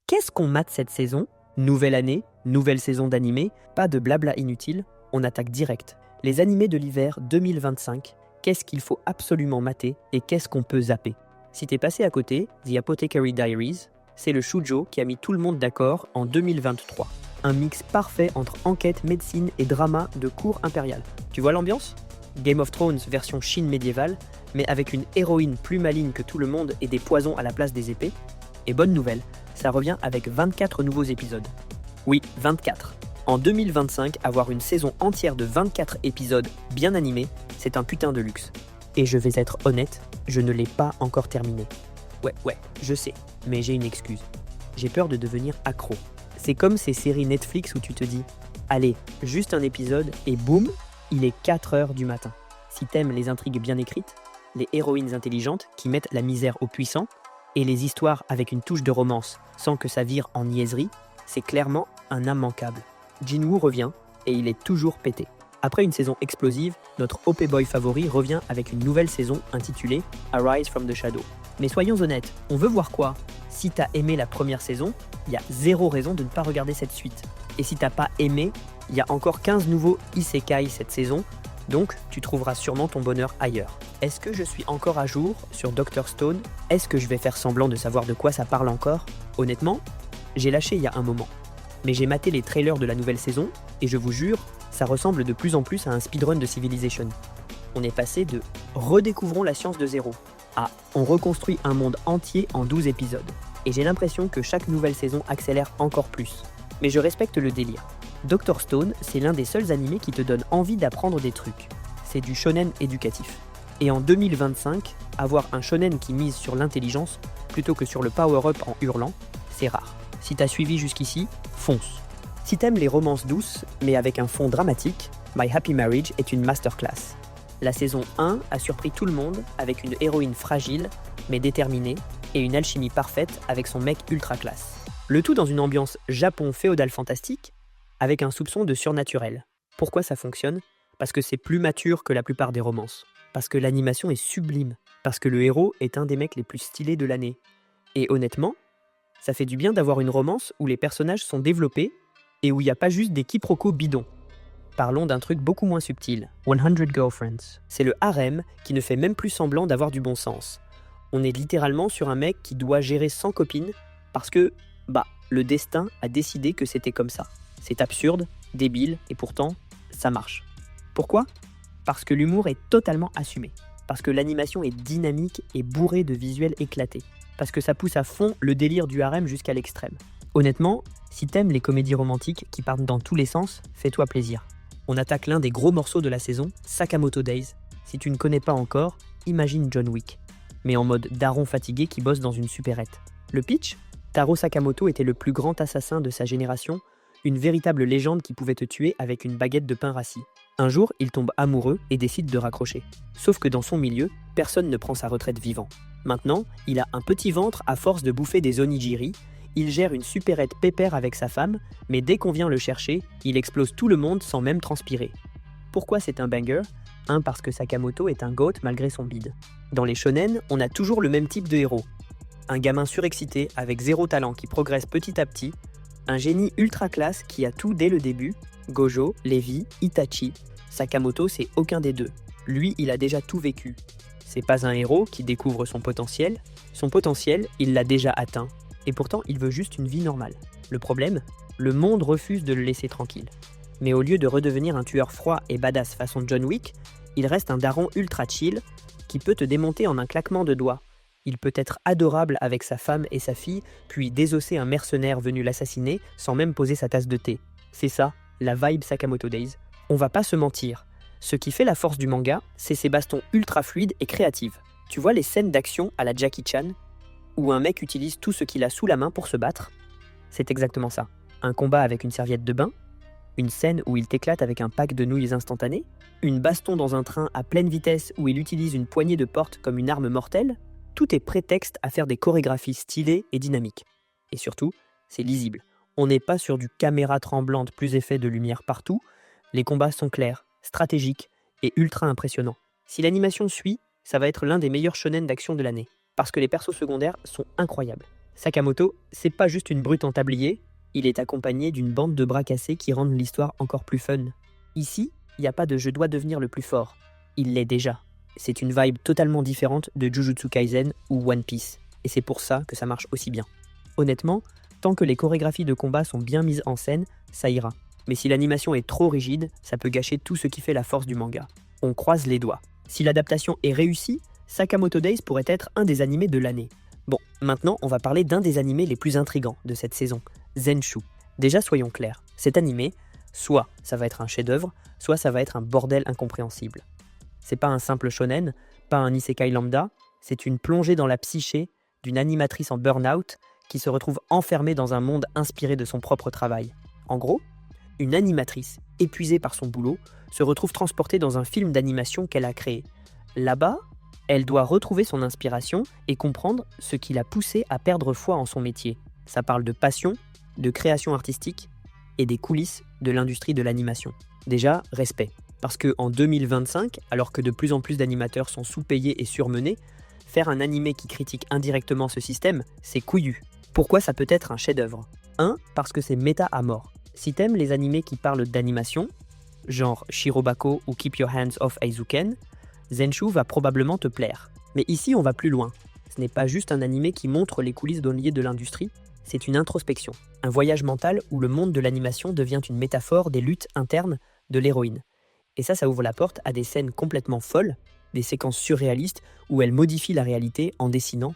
Qu'est-ce qu'on mate cette saison? Nouvelle année, nouvelle saison d'animé, pas de blabla inutile, on attaque direct. Les animés de l'hiver 2025, qu'est-ce qu'il faut absolument mater et qu'est-ce qu'on peut zapper? Si t'es passé à côté, The Apothecary Diaries, c'est le shoujo qui a mis tout le monde d'accord en 2023. Un mix parfait entre enquête, médecine et drama de cour impériale. Tu vois l'ambiance? Game of Thrones version Chine médiévale, mais avec une héroïne plus maligne que tout le monde et des poisons à la place des épées. Et bonne nouvelle, ça revient avec 24 nouveaux épisodes. Oui, 24. En 2025, avoir une saison entière de 24 épisodes bien animés, c'est un putain de luxe. Et je vais être honnête, je ne l'ai pas encore terminé. Ouais, je sais, mais j'ai une excuse. J'ai peur de devenir accro. C'est comme ces séries Netflix où tu te dis « Allez, juste un épisode et boum, il est 4h du matin ». Si t'aimes les intrigues bien écrites, les héroïnes intelligentes qui mettent la misère aux puissants, et les histoires avec une touche de romance sans que ça vire en niaiserie, c'est clairement un immanquable. Jinwoo revient et il est toujours pété. Après une saison explosive, notre OP Boy favori revient avec une nouvelle saison intitulée Arise from the Shadow. Mais soyons honnêtes, on veut voir quoi? Si t'as aimé la première saison, il y a zéro raison de ne pas regarder cette suite. Et si t'as pas aimé, il y a encore 15 nouveaux isekai cette saison, donc tu trouveras sûrement ton bonheur ailleurs. Est-ce que je suis encore à jour sur Dr Stone? Est-ce que je vais faire semblant de savoir de quoi ça parle encore? Honnêtement, j'ai lâché il y a un moment. Mais j'ai maté les trailers de la nouvelle saison, et je vous jure, ça ressemble de plus en plus à un speedrun de Civilization. On est passé de « redécouvrons la science de zéro » à « on reconstruit un monde entier en 12 épisodes ». Et j'ai l'impression que chaque nouvelle saison accélère encore plus. Mais je respecte le délire. Dr Stone, c'est l'un des seuls animés qui te donne envie d'apprendre des trucs. C'est du shonen éducatif. Et en 2025, avoir un shonen qui mise sur l'intelligence plutôt que sur le power-up en hurlant, c'est rare. Si t'as suivi jusqu'ici, fonce. Si t'aimes les romances douces, mais avec un fond dramatique, My Happy Marriage est une masterclass. La saison 1 a surpris tout le monde avec une héroïne fragile, mais déterminée, et une alchimie parfaite avec son mec ultra classe. Le tout dans une ambiance Japon féodal fantastique, avec un soupçon de surnaturel. Pourquoi ça fonctionne? Parce que c'est plus mature que la plupart des romances. Parce que l'animation est sublime. Parce que le héros est un des mecs les plus stylés de l'année. Et honnêtement, ça fait du bien d'avoir une romance où les personnages sont développés et où il n'y a pas juste des quiproquos bidons. Parlons d'un truc beaucoup moins subtil. 100 Girlfriends. C'est le harem qui ne fait même plus semblant d'avoir du bon sens. On est littéralement sur un mec qui doit gérer 100 copines parce que, le destin a décidé que c'était comme ça. C'est absurde, débile, et pourtant, ça marche. Pourquoi? Parce que l'humour est totalement assumé. Parce que l'animation est dynamique et bourrée de visuels éclatés. Parce que ça pousse à fond le délire du harem jusqu'à l'extrême. Honnêtement, si t'aimes les comédies romantiques qui partent dans tous les sens, fais-toi plaisir. On attaque l'un des gros morceaux de la saison, Sakamoto Days. Si tu ne connais pas encore, imagine John Wick. Mais en mode daron fatigué qui bosse dans une supérette. Le pitch? Taro Sakamoto était le plus grand assassin de sa génération, une véritable légende qui pouvait te tuer avec une baguette de pain rassis. Un jour, il tombe amoureux et décide de raccrocher. Sauf que dans son milieu, personne ne prend sa retraite vivant. Maintenant, il a un petit ventre à force de bouffer des onigiri, il gère une supérette pépère avec sa femme, mais dès qu'on vient le chercher, il explose tout le monde sans même transpirer. Pourquoi c'est un banger? Parce que Sakamoto est un goat malgré son bide. Dans les shonen, on a toujours le même type de héros. Un gamin surexcité avec zéro talent qui progresse petit à petit, un génie ultra classe qui a tout dès le début, Gojo, Levi, Itachi. Sakamoto, c'est aucun des deux. Lui, il a déjà tout vécu. C'est pas un héros qui découvre son potentiel, il l'a déjà atteint. Et pourtant, il veut juste une vie normale. Le problème? Le monde refuse de le laisser tranquille. Mais au lieu de redevenir un tueur froid et badass façon John Wick, il reste un daron ultra chill qui peut te démonter en un claquement de doigts. Il peut être adorable avec sa femme et sa fille, puis désosser un mercenaire venu l'assassiner sans même poser sa tasse de thé. C'est ça, la vibe Sakamoto Days. On va pas se mentir. Ce qui fait la force du manga, c'est ses bastons ultra fluides et créatives. Tu vois les scènes d'action à la Jackie Chan, où un mec utilise tout ce qu'il a sous la main pour se battre? C'est exactement ça. Un combat avec une serviette de bain, une scène où il t'éclate avec un pack de nouilles instantanées, une baston dans un train à pleine vitesse où il utilise une poignée de porte comme une arme mortelle. Tout est prétexte à faire des chorégraphies stylées et dynamiques. Et surtout, c'est lisible. On n'est pas sur du caméra tremblante plus effet de lumière partout. Les combats sont clairs, stratégiques et ultra impressionnants. Si l'animation suit, ça va être l'un des meilleurs shonen d'action de l'année. Parce que les persos secondaires sont incroyables. Sakamoto, c'est pas juste une brute en tablier, il est accompagné d'une bande de bras cassés qui rendent l'histoire encore plus fun. Ici, il n'y a pas de je dois devenir le plus fort. Il l'est déjà. C'est une vibe totalement différente de Jujutsu Kaisen ou One Piece, et c'est pour ça que ça marche aussi bien. Honnêtement, tant que les chorégraphies de combat sont bien mises en scène, ça ira. Mais si l'animation est trop rigide, ça peut gâcher tout ce qui fait la force du manga. On croise les doigts. Si l'adaptation est réussie, Sakamoto Days pourrait être un des animés de l'année. Bon, maintenant on va parler d'un des animés les plus intrigants de cette saison, Zenshu. Déjà soyons clairs, cet animé, soit ça va être un chef-d'œuvre, soit ça va être un bordel incompréhensible. C'est pas un simple shonen, pas un isekai lambda, c'est une plongée dans la psyché d'une animatrice en burn-out qui se retrouve enfermée dans un monde inspiré de son propre travail. En gros, une animatrice, épuisée par son boulot, se retrouve transportée dans un film d'animation qu'elle a créé. Là-bas, elle doit retrouver son inspiration et comprendre ce qui l'a poussée à perdre foi en son métier. Ça parle de passion, de création artistique et des coulisses de l'industrie de l'animation. Déjà, respect. Parce qu'en 2025, alors que de plus en plus d'animateurs sont sous-payés et surmenés, faire un animé qui critique indirectement ce système, c'est couillu. Pourquoi ça peut être un chef-d'œuvre ? 1. Parce que c'est méta à mort. Si t'aimes les animés qui parlent d'animation, genre Shirobako ou Keep Your Hands Off Aizuken, Zenshu va probablement te plaire. Mais ici, on va plus loin. Ce n'est pas juste un animé qui montre les coulisses d'un lieu de l'industrie, c'est une introspection, un voyage mental où le monde de l'animation devient une métaphore des luttes internes de l'héroïne. Et ça ouvre la porte à des scènes complètement folles, des séquences surréalistes où elle modifie la réalité en dessinant.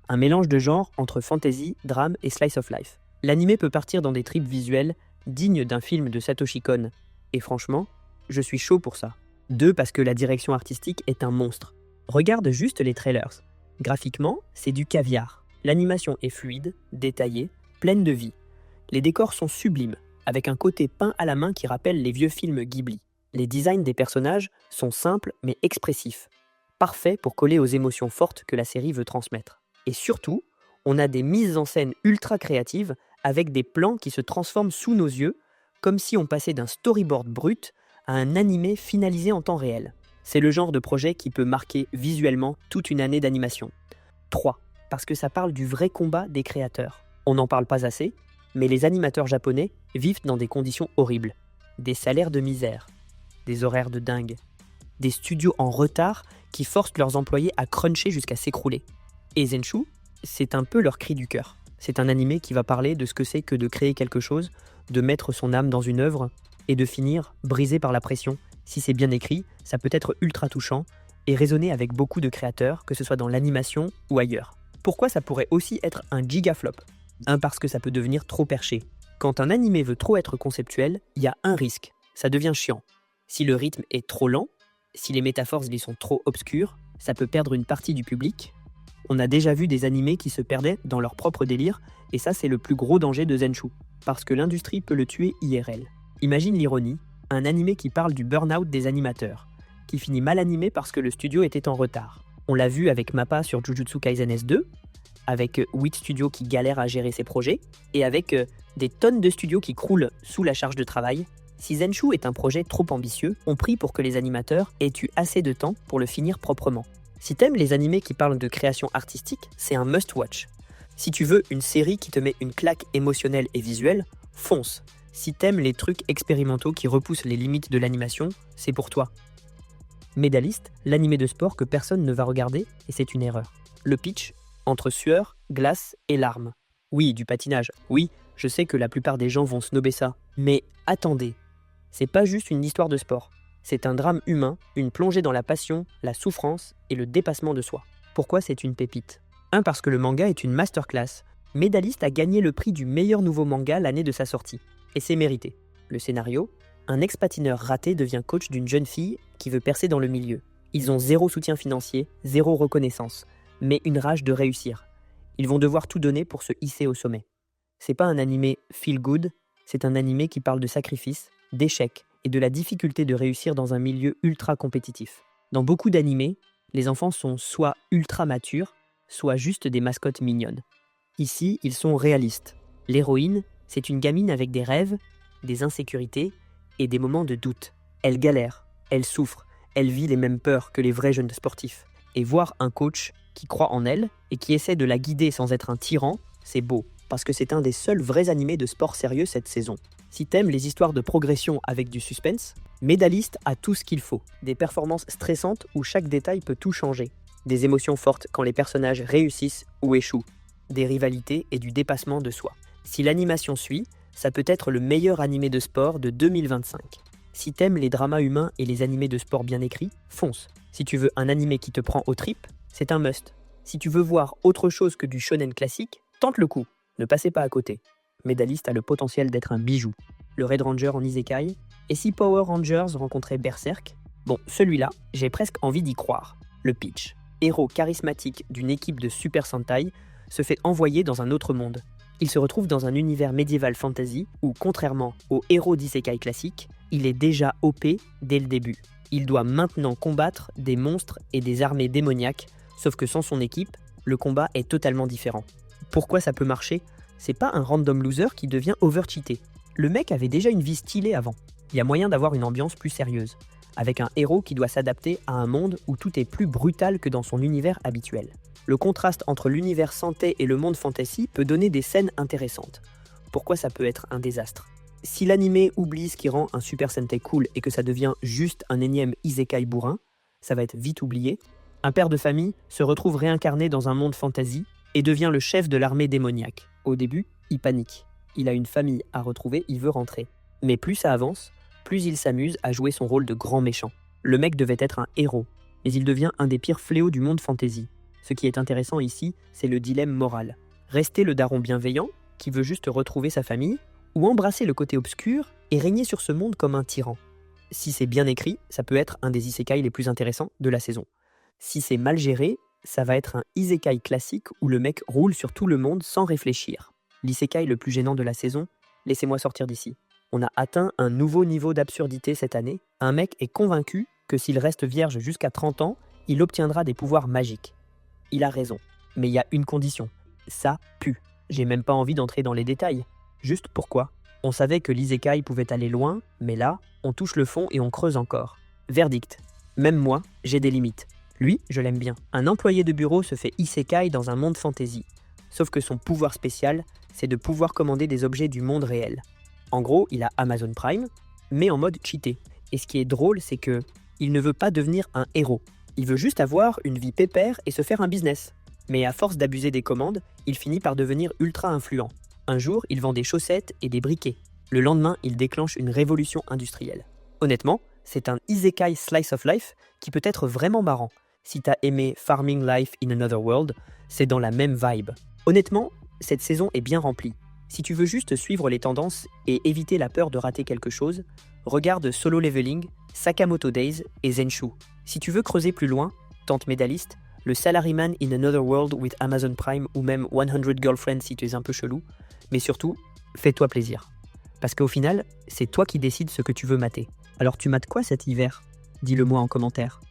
Un mélange de genres entre fantasy, drame et slice of life. L'animé peut partir dans des trips visuels dignes d'un film de Satoshi Kon. Et franchement, je suis chaud pour ça. 2. Parce que la direction artistique est un monstre. Regarde juste les trailers. Graphiquement, c'est du caviar. L'animation est fluide, détaillée, pleine de vie. Les décors sont sublimes, avec un côté peint à la main qui rappelle les vieux films Ghibli. Les designs des personnages sont simples mais expressifs, parfaits pour coller aux émotions fortes que la série veut transmettre. Et surtout, on a des mises en scène ultra créatives avec des plans qui se transforment sous nos yeux, comme si on passait d'un storyboard brut à un animé finalisé en temps réel. C'est le genre de projet qui peut marquer visuellement toute une année d'animation. 3. Parce que ça parle du vrai combat des créateurs. On n'en parle pas assez, mais les animateurs japonais vivent dans des conditions horribles. Des salaires de misère, des horaires de dingue, des studios en retard qui forcent leurs employés à cruncher jusqu'à s'écrouler. Et Zenshu, c'est un peu leur cri du cœur. C'est un animé qui va parler de ce que c'est que de créer quelque chose, de mettre son âme dans une œuvre et de finir brisé par la pression. Si c'est bien écrit, ça peut être ultra touchant et résonner avec beaucoup de créateurs, que ce soit dans l'animation ou ailleurs. Pourquoi ça pourrait aussi être un giga flop ? 1. Parce que ça peut devenir trop perché. Quand un animé veut trop être conceptuel, il y a un risque, ça devient chiant. Si le rythme est trop lent, si les métaphores y sont trop obscures, ça peut perdre une partie du public. On a déjà vu des animés qui se perdaient dans leur propre délire, et ça c'est le plus gros danger de Zenshu, parce que l'industrie peut le tuer IRL. Imagine l'ironie, un animé qui parle du burn-out des animateurs, qui finit mal animé parce que le studio était en retard. On l'a vu avec Mappa sur Jujutsu Kaisen S2, avec 8 studios qui galèrent à gérer ses projets, et avec des tonnes de studios qui croulent sous la charge de travail. Si Zenshu est un projet trop ambitieux, on prie pour que les animateurs aient eu assez de temps pour le finir proprement. Si t'aimes les animés qui parlent de création artistique, c'est un must-watch. Si tu veux une série qui te met une claque émotionnelle et visuelle, fonce. Si t'aimes les trucs expérimentaux qui repoussent les limites de l'animation, c'est pour toi. Médailliste, l'animé de sport que personne ne va regarder, et c'est une erreur. Le pitch, entre sueur, glace et larmes. Oui, du patinage. Oui, je sais que la plupart des gens vont snober ça. Mais attendez, c'est pas juste une histoire de sport. C'est un drame humain, une plongée dans la passion, la souffrance et le dépassement de soi. Pourquoi c'est une pépite ? 1. Parce que le manga est une masterclass. Médailliste a gagné le prix du meilleur nouveau manga l'année de sa sortie. Et c'est mérité. Le scénario, un ex-patineur raté devient coach d'une jeune fille qui veut percer dans le milieu. Ils ont zéro soutien financier, zéro reconnaissance, mais une rage de réussir. Ils vont devoir tout donner pour se hisser au sommet. C'est pas un animé feel good, c'est un animé qui parle de sacrifice, d'échec et de la difficulté de réussir dans un milieu ultra compétitif. Dans beaucoup d'animés, les enfants sont soit ultra matures, soit juste des mascottes mignonnes. Ici, ils sont réalistes. L'héroïne, c'est une gamine avec des rêves, des insécurités et des moments de doute. Elle galère, elle souffre, elle vit les mêmes peurs que les vrais jeunes sportifs. Et voir un coach qui croit en elle et qui essaie de la guider sans être un tyran, c'est beau, parce que c'est un des seuls vrais animés de sport sérieux cette saison. Si t'aimes les histoires de progression avec du suspense, Médaliste a tout ce qu'il faut. Des performances stressantes où chaque détail peut tout changer. Des émotions fortes quand les personnages réussissent ou échouent. Des rivalités et du dépassement de soi. Si l'animation suit, ça peut être le meilleur animé de sport de 2025. Si t'aimes les dramas humains et les animés de sport bien écrits, fonce. Si tu veux un animé qui te prend aux tripes, c'est un must. Si tu veux voir autre chose que du shonen classique, tente le coup. Ne passez pas à côté. Médaliste a le potentiel d'être un bijou. Le Red Ranger en isekai. Et si Power Rangers rencontrait Berserk? Bon, celui-là, j'ai presque envie d'y croire. Le pitch. Héros charismatique d'une équipe de Super Sentai se fait envoyer dans un autre monde. Il se retrouve dans un univers médiéval fantasy où, contrairement aux héros d'isekai classiques, il est déjà OP dès le début. Il doit maintenant combattre des monstres et des armées démoniaques, sauf que sans son équipe, le combat est totalement différent. Pourquoi ça peut marcher? C'est pas un random loser qui devient overcheaté. Le mec avait déjà une vie stylée avant. Il y a moyen d'avoir une ambiance plus sérieuse, avec un héros qui doit s'adapter à un monde où tout est plus brutal que dans son univers habituel. Le contraste entre l'univers santé et le monde fantasy peut donner des scènes intéressantes. Pourquoi ça peut être un désastre? Si l'animé oublie ce qui rend un Super Sentai cool et que ça devient juste un énième isekai bourrin, ça va être vite oublié. Un père de famille se retrouve réincarné dans un monde fantasy et devient le chef de l'armée démoniaque. Au début, il panique. Il a une famille à retrouver, il veut rentrer. Mais plus ça avance, plus il s'amuse à jouer son rôle de grand méchant. Le mec devait être un héros, mais il devient un des pires fléaux du monde fantasy. Ce qui est intéressant ici, c'est le dilemme moral. Rester le daron bienveillant, qui veut juste retrouver sa famille, ou embrasser le côté obscur et régner sur ce monde comme un tyran. Si c'est bien écrit, ça peut être un des isekai les plus intéressants de la saison. Si c'est mal géré, ça va être un isekai classique où le mec roule sur tout le monde sans réfléchir. L'isekai le plus gênant de la saison, laissez-moi sortir d'ici. On a atteint un nouveau niveau d'absurdité cette année. Un mec est convaincu que s'il reste vierge jusqu'à 30 ans, il obtiendra des pouvoirs magiques. Il a raison, mais il y a une condition. Ça pue. J'ai même pas envie d'entrer dans les détails. Juste pourquoi? On savait que l'isekai pouvait aller loin, mais là, on touche le fond et on creuse encore. Verdict. Même moi, j'ai des limites. Lui, je l'aime bien. Un employé de bureau se fait isekai dans un monde fantasy. Sauf que son pouvoir spécial, c'est de pouvoir commander des objets du monde réel. En gros, il a Amazon Prime, mais en mode cheaté. Et ce qui est drôle, c'est que il ne veut pas devenir un héros. Il veut juste avoir une vie pépère et se faire un business. Mais à force d'abuser des commandes, il finit par devenir ultra influent. Un jour, il vend des chaussettes et des briquets. Le lendemain, il déclenche une révolution industrielle. Honnêtement, c'est un isekai slice of life qui peut être vraiment marrant. Si t'as aimé Farming Life in Another World, c'est dans la même vibe. Honnêtement, cette saison est bien remplie. Si tu veux juste suivre les tendances et éviter la peur de rater quelque chose, regarde Solo Leveling, Sakamoto Days et Zenshu. Si tu veux creuser plus loin, tente Médaliste, le Salaryman in Another World with Amazon Prime ou même 100 Girlfriends si tu es un peu chelou. Mais surtout, fais-toi plaisir. Parce qu'au final, c'est toi qui décides ce que tu veux mater. Alors tu mates quoi cet hiver? Dis-le moi en commentaire.